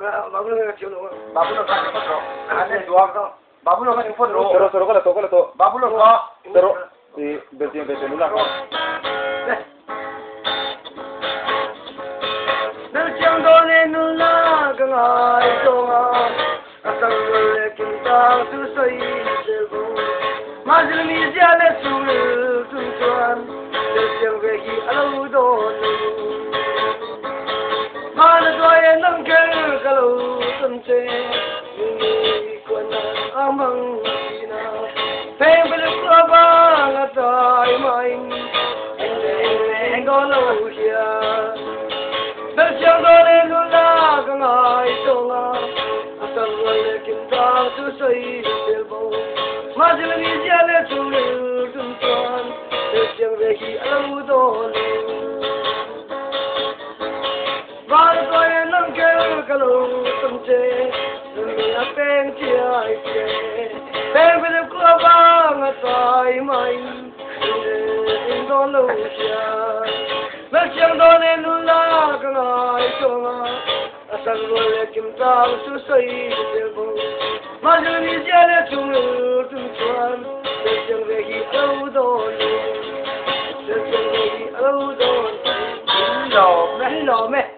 babu lo ka chilo babu lo ka photo ane dua ka babu lo ka photo Soro kala to babu lo ka soro di beti nula nang chang do le nula ka ngai so nga asang le kim tang su sai se bu ma zil mi ja le su tu chuan le chang ve hi alo do ma na do ye nang ke ka lo tum che ni quan amang na pe bel ko ba la tai mai en go lo hia bel chang do le nula ka ngai so nga asang le kim tang su sai se bu ma zil mi ja le su tu chuan le chang ve hi alo do Vài tôi nâng kêu cả lũ tâm chế đừng nghe tên chia ai chế tên với được qua ba ngã tay mình đừng đó lâu xa mấy chẳng đó nên luôn là cái ngày chung sang rồi lại kim tang su say để bù mà giờ đi chơi để chung lửa chung chuan để chẳng về khi lâu đó để chẳng về khi lâu đó lò mẹ